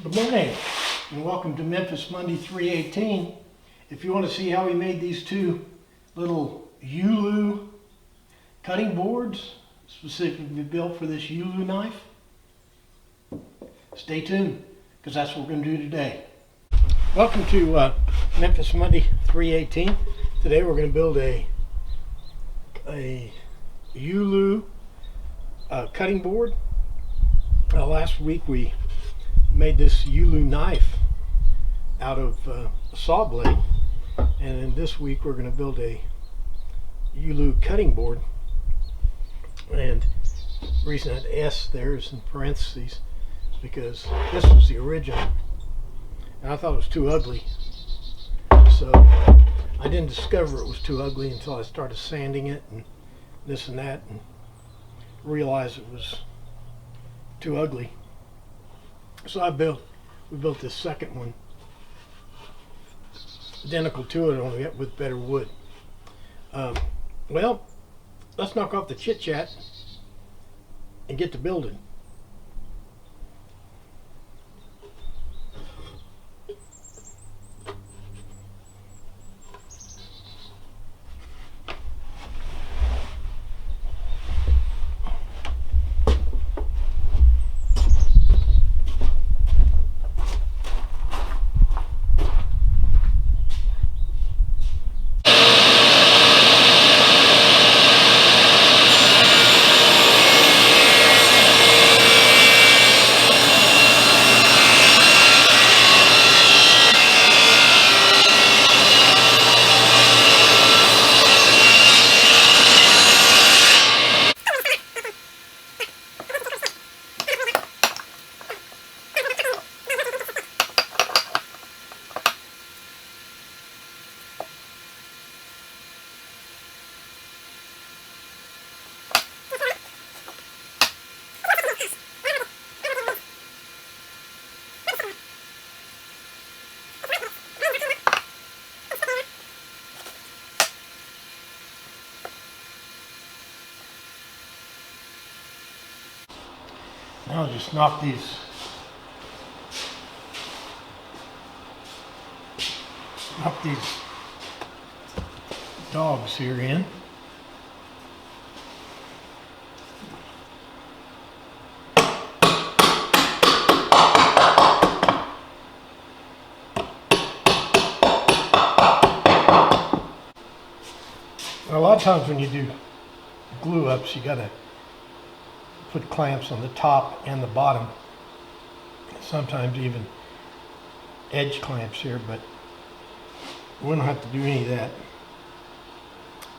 Good morning and welcome to Memphis Monday 318. If you want to see how we made these two little Yulu cutting boards specifically built for this Yulu knife, stay tuned because that's what we're going to do today. Welcome to Memphis Monday 318. Today we're going to build a Yulu cutting board. Last week we made this Yulu knife out of a saw blade, and then this week we're going to build a Yulu cutting board. And the reason that S there is in parentheses because this was the original and I thought it was too ugly, so I didn't discover it was too ugly until I started sanding it and this and that and realized it was too ugly. So we built this second one, identical to it, only with better wood. Well, let's knock off the chit chat and get to building. Now I'll just knock these dogs here in. Now, a lot of times when you do glue ups, you gotta put clamps on the top and the bottom, sometimes even edge clamps here, but we don't have to do any of that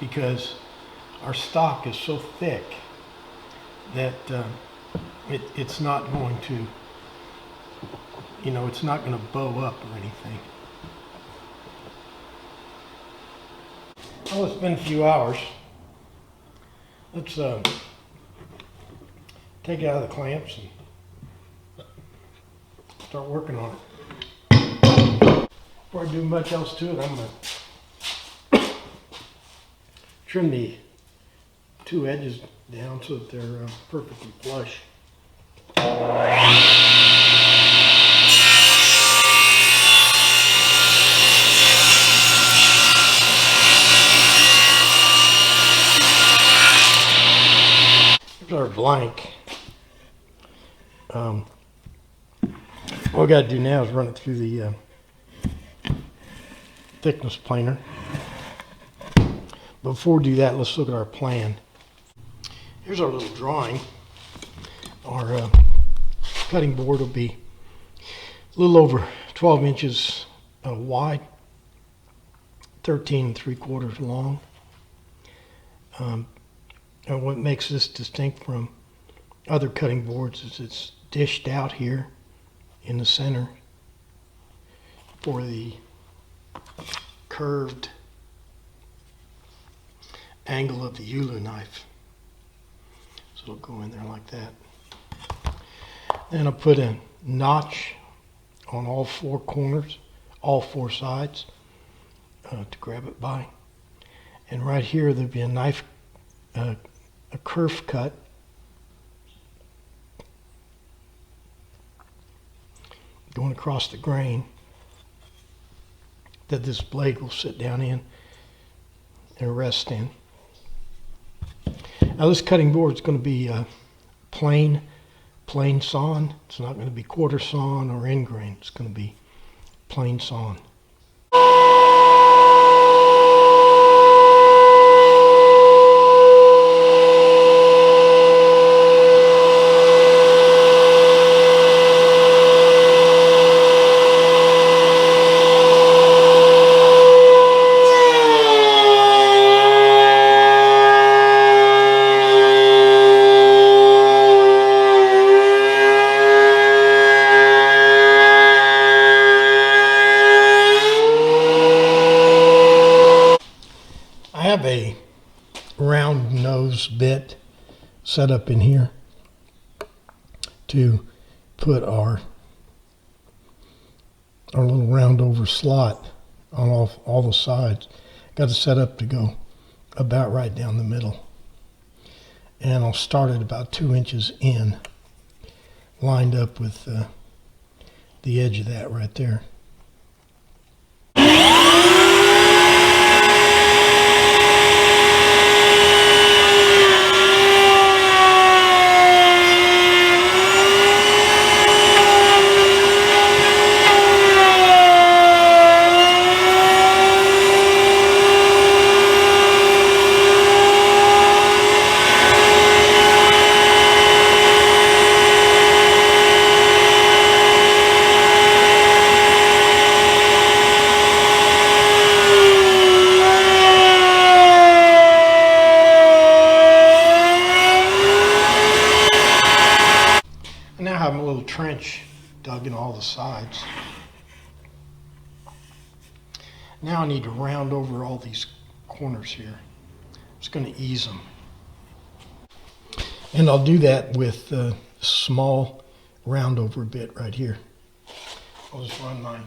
because our stock is so thick that it's not going to, it's not going to bow up or anything. Well, it's been a few hours. Let's take it out of the clamps and start working on it. Before I do much else to it, I'm going to trim the two edges down so that they're perfectly flush. Here's our blank. All we got to do now is run it through the thickness planer. Before we do that, let's look at our plan. Here's our little drawing. Our cutting board will be a little over 12 inches wide, 13 3/4 long. And what makes this distinct from other cutting boards is it's dished out here in the center for the curved angle of the Yulu knife. So it'll go in there like that. Then I'll put a notch on all four corners, all four sides to grab it by. And right here there'll be a knife, a kerf cut going across the grain that this blade will sit down in and rest in. Now this cutting board is going to be plain sawn. It's not going to be quarter sawn or end grain. It's going to be plain sawn. I have a round nose bit set up in here to put our little round over slot on all the sides. Got it set up to go about right down the middle. And I'll start it about 2 inches in, lined up with the edge of that right there. I now have a little trench dug in all the sides. Now I need to round over all these corners here. I'm just going to ease them. And I'll do that with a small round over bit right here. I'll just run my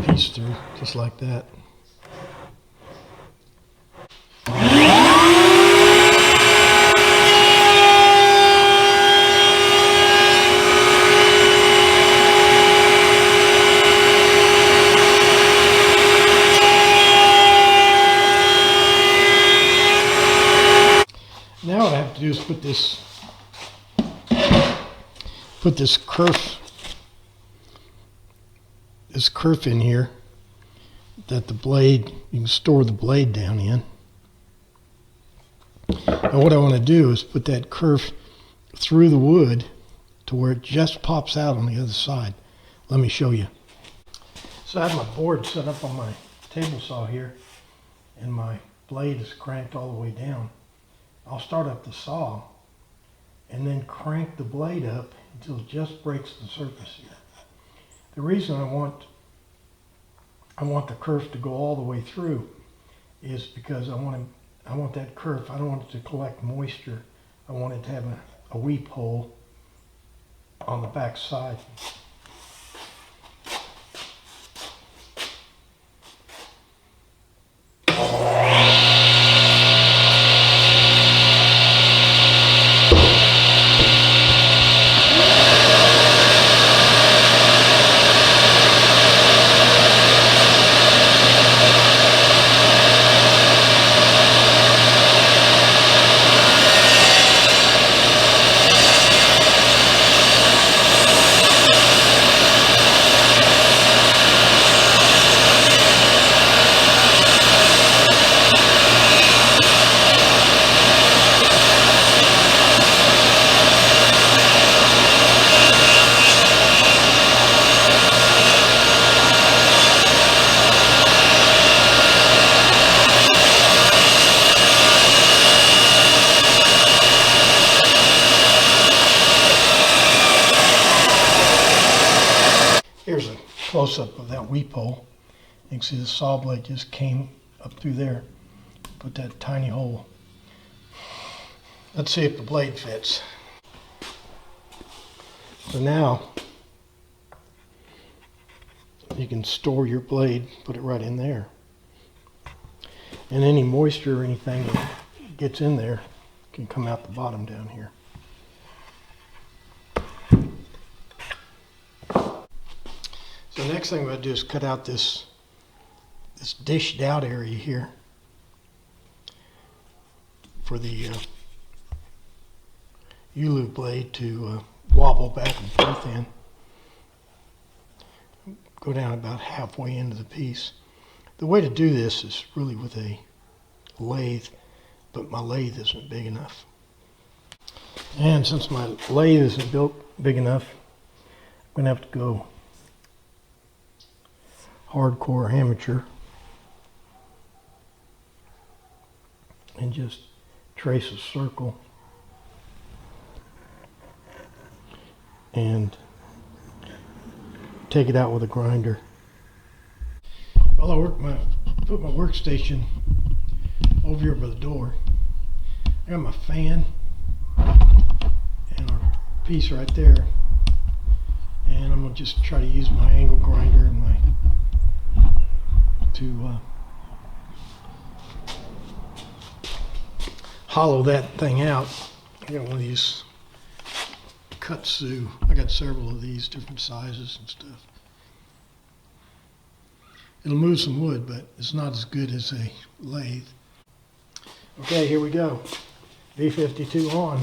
piece through just like that. Now what I have to do is put this kerf in here that the blade, you can store the blade down in. And what I want to do is put that kerf through the wood to where it just pops out on the other side. Let me show you. So I have my board set up on my table saw here, and my blade is cranked all the way down. I'll start up the saw and then crank the blade up until it just breaks the surface here. The reason I want the kerf to go all the way through is because I want that kerf, I don't want it to collect moisture. I want it to have a weep hole on the back side. Here's a close-up of that weep hole. You can see the saw blade just came up through there. Put that tiny hole. Let's see if the blade fits. So now you can store your blade, put it right in there. And any moisture or anything that gets in there can come out the bottom down here. The next thing I'm going to do is cut out this dished out area here for the Ulu blade to wobble back and forth in. Go down about halfway into the piece. The way to do this is really with a lathe, but my lathe isn't big enough. And since my lathe isn't built big enough, I'm going to have to go hardcore amateur and just trace a circle and take it out with a grinder. Well, I put my workstation over here by the door. I got my fan and our piece right there, and I'm gonna just try to use my angle grinder and to hollow that thing out. I got one of these Kutsu. I got several of these different sizes and stuff. It'll move some wood, but it's not as good as a lathe. Okay, here we go. V52 on.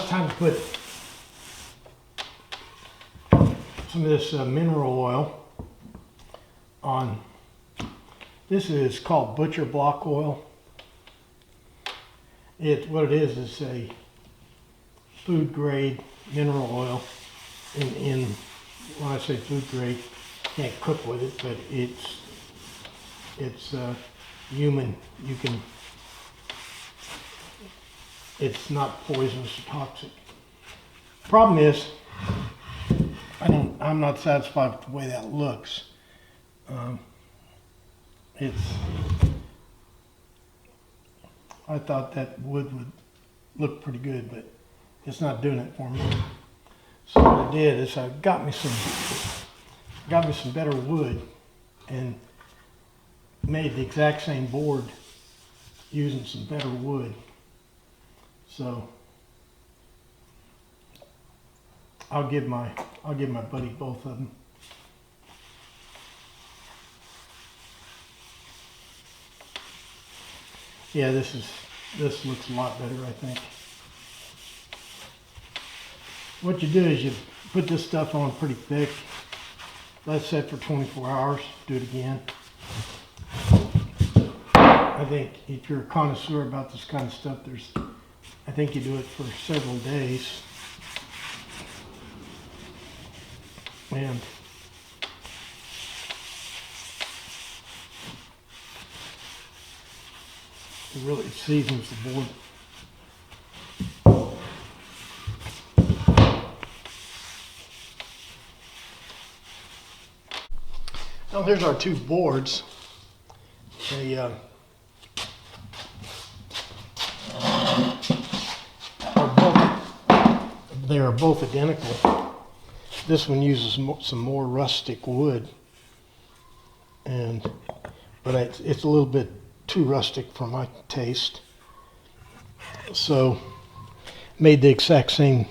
Time to put some of this mineral oil on. This is called butcher block oil. What it is a food grade mineral oil. When I say food grade, you can't cook with it, but it's human. It's not poisonous or toxic. Problem is, I'm not satisfied with the way that looks. I thought that wood would look pretty good, but it's not doing it for me. So what I did is I got me some better wood and made the exact same board using some better wood. So I'll give my buddy both of them. Yeah, this looks a lot better, I think. What you do is you put this stuff on pretty thick. Let it set for 24 hours. Do it again. I think if you're a connoisseur about this kind of stuff, I think you do it for several days. And it really seasons the board. Now here's our two boards. They are both identical. This one uses some more rustic wood, but it's a little bit too rustic for my taste. So made the exact same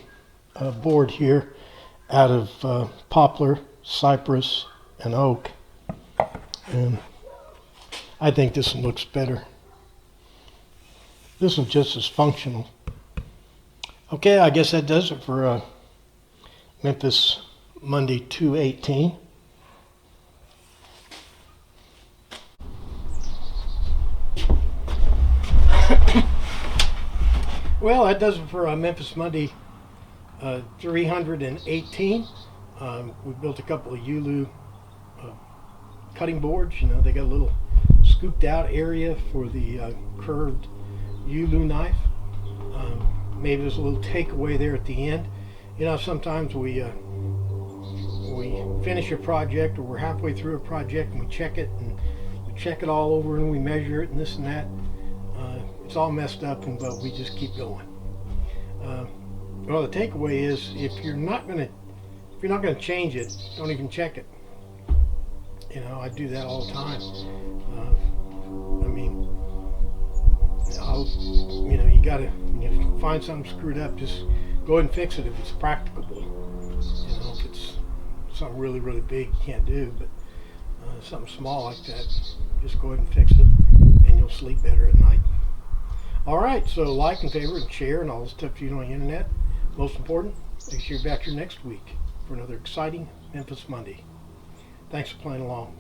board here out of poplar, cypress, and oak. And I think this one looks better. This one's just as functional. Okay, I guess that does it for Memphis Monday 2/18. Well, that does it for Memphis Monday 318. We built a couple of Yulu cutting boards. You know, they got a little scooped out area for the curved Yulu knife. Maybe there's a little takeaway there at the end. You know, sometimes we finish a project, or we're halfway through a project, and we check it all over, and we measure it and this and that. It's all messed up, but we just keep going. Well, the takeaway is, if you're not gonna change it, don't even check it. You know, I do that all the time. I mean, you gotta, find something screwed up, just go ahead and fix it if it's practicable. You know, if it's something really, really big you can't do, but something small like that, just go ahead and fix it, and you'll sleep better at night. All right, so like and favorite and share and all the stuff you do on the internet. Most important, make sure you're back here next week for another exciting Memphis Monday. Thanks for playing along.